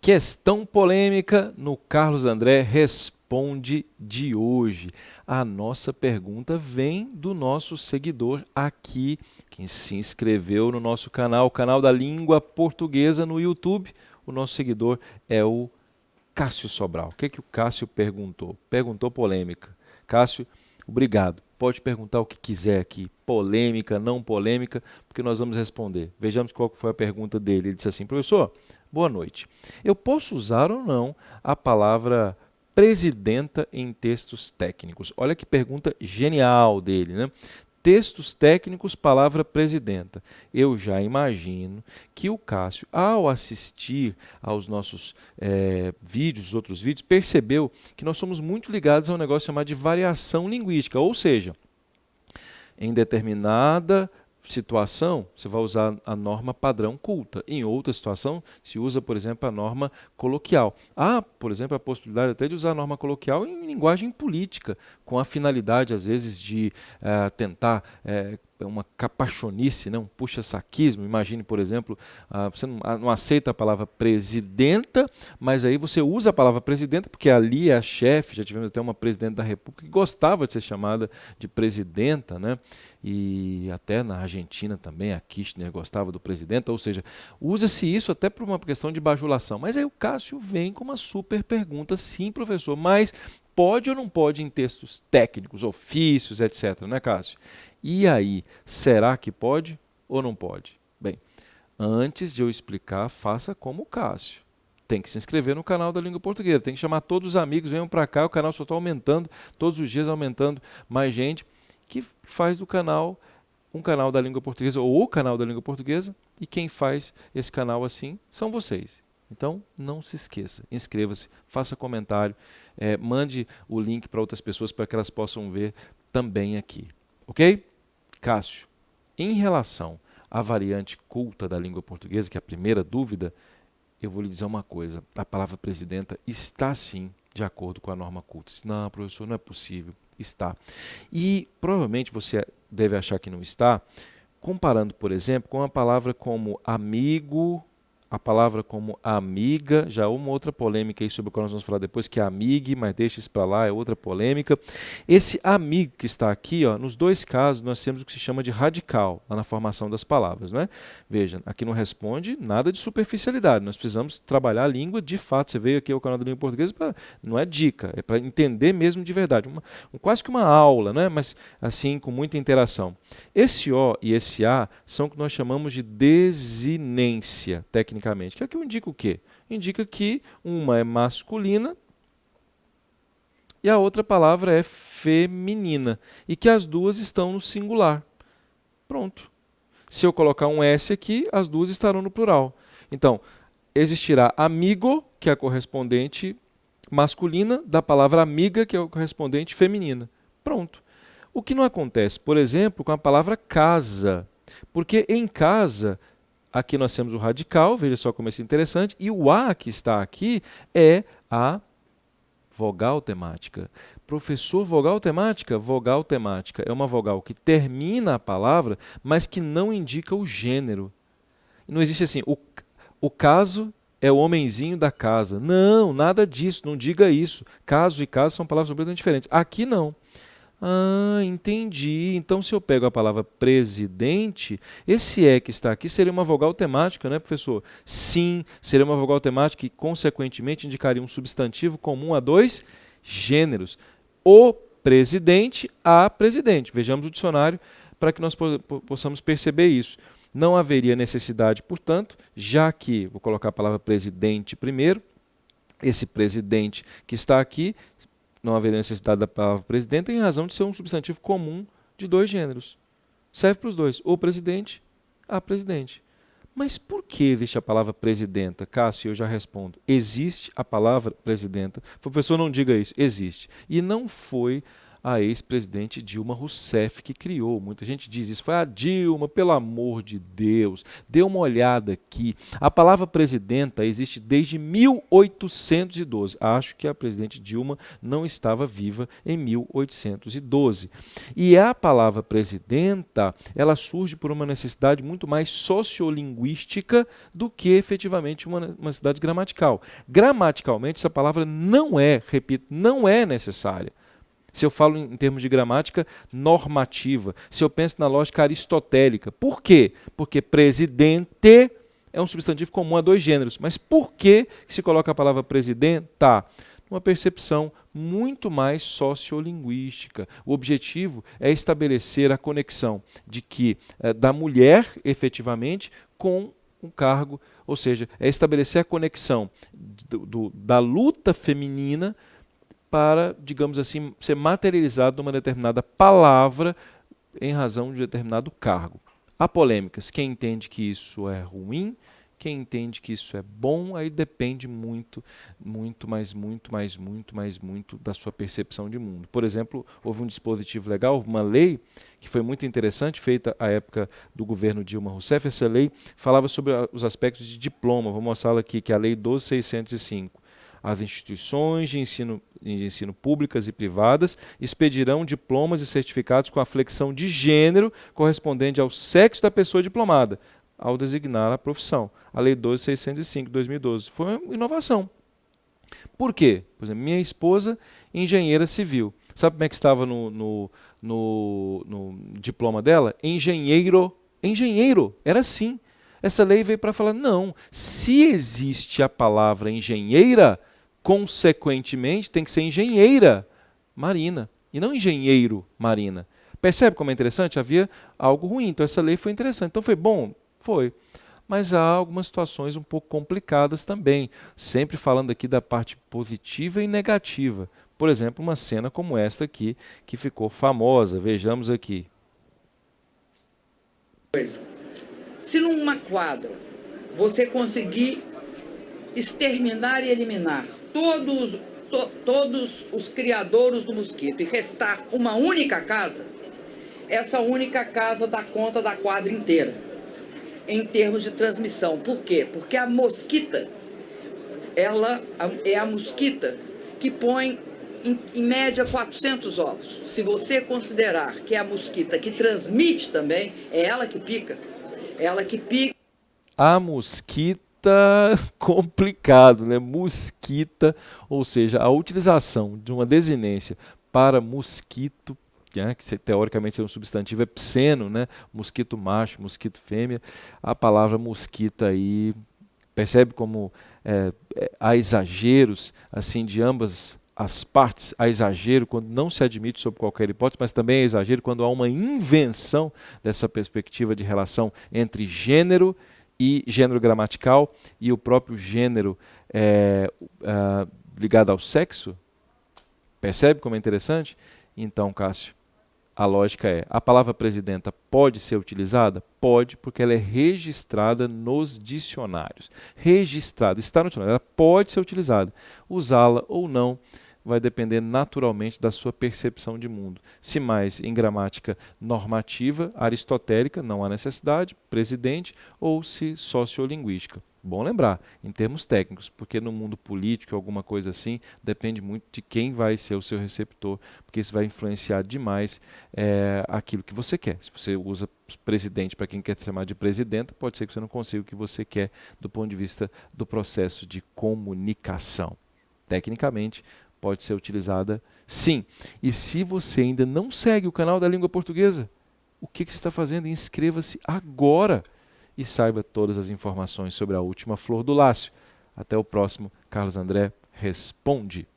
Questão polêmica no Carlos André Responde de hoje. A nossa pergunta vem do nosso seguidor aqui, que se inscreveu no nosso canal, o canal da Língua Portuguesa no YouTube. O nosso seguidor é o Cássio Sobral. O que o Cássio perguntou? Perguntou polêmica. Cássio, obrigado. Pode perguntar o que quiser aqui, polêmica, não polêmica, porque nós vamos responder. Vejamos qual foi a pergunta dele. Ele disse assim: professor, boa noite. Eu posso usar ou não a palavra presidenta em textos técnicos? Olha que pergunta genial dele, né? Textos técnicos, palavra presidenta. Eu já imagino que o Cássio, ao assistir aos nossos vídeos, os outros vídeos, percebeu que nós somos muito ligados a um negócio chamado de variação linguística, ou seja, em determinada situação, você vai usar a norma padrão culta. Em outra situação, se usa, por exemplo, a norma coloquial. Há, por exemplo, a possibilidade até de usar a norma coloquial em linguagem política, com a finalidade, às vezes, de tentar uma capachonice, né? Um puxa-saquismo. Imagine, por exemplo, você não aceita a palavra presidenta, mas aí você usa a palavra presidenta, porque ali é a chefe, já tivemos até uma presidente da República que gostava de ser chamada de presidenta, né? E até na Argentina também, a Kirchner gostava do presidente, ou seja, usa-se isso até por uma questão de bajulação. Mas aí o Cássio vem com uma super pergunta: sim, professor, mas pode ou não pode em textos técnicos, ofícios, etc, né, Cássio? E aí, será que pode ou não pode? Bem, antes de eu explicar, faça como o Cássio. Tem que se inscrever no canal da Língua Portuguesa, tem que chamar todos os amigos, venham para cá, o canal só está aumentando, todos os dias aumentando mais gente, que faz do canal um canal da língua portuguesa ou o canal da língua portuguesa, e quem faz esse canal assim são vocês. Então, não se esqueça, inscreva-se, faça comentário, mande o link para outras pessoas para que elas possam ver também aqui. Ok? Cássio, em relação à variante culta da língua portuguesa, que é a primeira dúvida, eu vou lhe dizer uma coisa: a palavra presidenta está sim de acordo com a norma culta. Não, professor, não é possível. Está. E provavelmente você deve achar que não está, comparando, por exemplo, com uma palavra como amigo, a palavra como amiga, já uma outra polêmica aí sobre a qual nós vamos falar depois, que é amigue, mas deixa isso para lá, é outra polêmica. Esse amigo que está aqui, ó, nos dois casos, nós temos o que se chama de radical, lá na formação das palavras, né? Veja, aqui não responde nada de superficialidade, nós precisamos trabalhar a língua de fato. Você veio aqui ao canal da Língua Portuguesa, não é dica, é para entender mesmo de verdade, quase que uma aula, né? Mas assim, com muita interação. Esse O e esse A são o que nós chamamos de desinência, tecnicamente. Que aqui indica o quê? Indica que uma é masculina e a outra palavra é feminina, e que as duas estão no singular. Pronto. Se eu colocar um S aqui, as duas estarão no plural. Então, existirá amigo, que é a correspondente masculina, da palavra amiga, que é a correspondente feminina. Pronto. O que não acontece, por exemplo, com a palavra casa, porque em casa, aqui nós temos o radical, veja só como isso é interessante, e o A que está aqui é a vogal temática. Professor, vogal temática? Vogal temática é uma vogal que termina a palavra, mas que não indica o gênero. Não existe assim, o caso é o homenzinho da casa. Não, nada disso, não diga isso. Caso e casa são palavras completamente diferentes. Aqui não. Ah, entendi. Então, se eu pego a palavra presidente, esse E que está aqui seria uma vogal temática, né, professor? Sim, seria uma vogal temática e, consequentemente, indicaria um substantivo comum a dois gêneros. O presidente, a presidente. Vejamos o dicionário para que nós possamos perceber isso. Não haveria necessidade, portanto, já que, vou colocar a palavra presidente primeiro, esse presidente que está aqui, não haveria necessidade da palavra presidente em razão de ser um substantivo comum de dois gêneros. Serve para os dois, o presidente, a presidente. Mas por que existe a palavra presidenta? Cássio, eu já respondo. Existe a palavra presidenta. Professor, não diga isso. Existe. E não foi a ex-presidente Dilma Rousseff que criou. Muita gente diz isso, foi a Dilma, pelo amor de Deus. Dê uma olhada aqui. A palavra presidenta existe desde 1812. Acho que a presidente Dilma não estava viva em 1812. E a palavra presidenta, ela surge por uma necessidade muito mais sociolinguística do que efetivamente uma necessidade gramatical. Gramaticalmente, essa palavra não é, repito, não é necessária. Se eu falo em termos de gramática normativa, se eu penso na lógica aristotélica. Por quê? Porque presidente é um substantivo comum a dois gêneros. Mas por que se coloca a palavra presidenta? Uma percepção muito mais sociolinguística. O objetivo é estabelecer a conexão de que da mulher, efetivamente, com um cargo, ou seja, é estabelecer a conexão da luta feminina para, digamos assim, ser materializado numa determinada palavra em razão de um determinado cargo. Há polêmicas. Quem entende que isso é ruim, quem entende que isso é bom, aí depende muito da sua percepção de mundo. Por exemplo, houve um dispositivo legal, uma lei que foi muito interessante, feita à época do governo Dilma Rousseff. Essa lei falava sobre os aspectos de diploma. Vou mostrá-la aqui, que é a Lei 12.605. As instituições de ensino públicas e privadas expedirão diplomas e certificados com a flexão de gênero correspondente ao sexo da pessoa diplomada, ao designar a profissão. A Lei 12.605, de 2012. Foi uma inovação. Por quê? Por exemplo, minha esposa, engenheira civil. Sabe como é que estava no diploma dela? Engenheiro. Engenheiro. Era assim. Essa lei veio para falar, não, se existe a palavra engenheira, consequentemente tem que ser engenheira marina, e não engenheiro marina. Percebe como é interessante? Havia algo ruim, então essa lei foi interessante. Então foi bom? Foi. Mas há algumas situações um pouco complicadas também, sempre falando aqui da parte positiva e negativa. Por exemplo, uma cena como esta aqui, que ficou famosa. Vejamos aqui. Se numa quadra você conseguir exterminar e eliminar todos os criadouros do mosquito e restar uma única casa, essa única casa dá conta da quadra inteira, em termos de transmissão. Por quê? Porque a mosquita, ela é a mosquita que põe, em média, 400 ovos. Se você considerar que é a mosquita que transmite também, é ela que pica. Ela que pica. A mosquita, complicado, né? Mosquita, ou seja, a utilização de uma desinência para mosquito, né, que teoricamente é um substantivo, é pseno, né? Mosquito macho, mosquito fêmea. A palavra mosquita aí, percebe como há exageros assim de ambas as partes. Há exagero quando não se admite sob qualquer hipótese, mas também há exagero quando há uma invenção dessa perspectiva de relação entre gênero e gênero gramatical e o próprio gênero ligado ao sexo. Percebe como é interessante? Então, Cássio, a lógica é, a palavra presidenta pode ser utilizada? Pode, porque ela é registrada nos dicionários. Registrada, está no dicionário, ela pode ser utilizada. Usá-la ou não vai depender naturalmente da sua percepção de mundo. Se mais em gramática normativa, aristotélica, não há necessidade, presidente, ou se sociolinguística. Bom lembrar, em termos técnicos, porque no mundo político, alguma coisa assim, depende muito de quem vai ser o seu receptor, porque isso vai influenciar demais aquilo que você quer. Se você usa presidente para quem quer chamar de presidenta, pode ser que você não consiga o que você quer do ponto de vista do processo de comunicação. Tecnicamente, pode ser utilizada sim. E se você ainda não segue o canal da Língua Portuguesa, o que você está fazendo? Inscreva-se agora e saiba todas as informações sobre a última flor do Lácio. Até o próximo. Carlos André responde.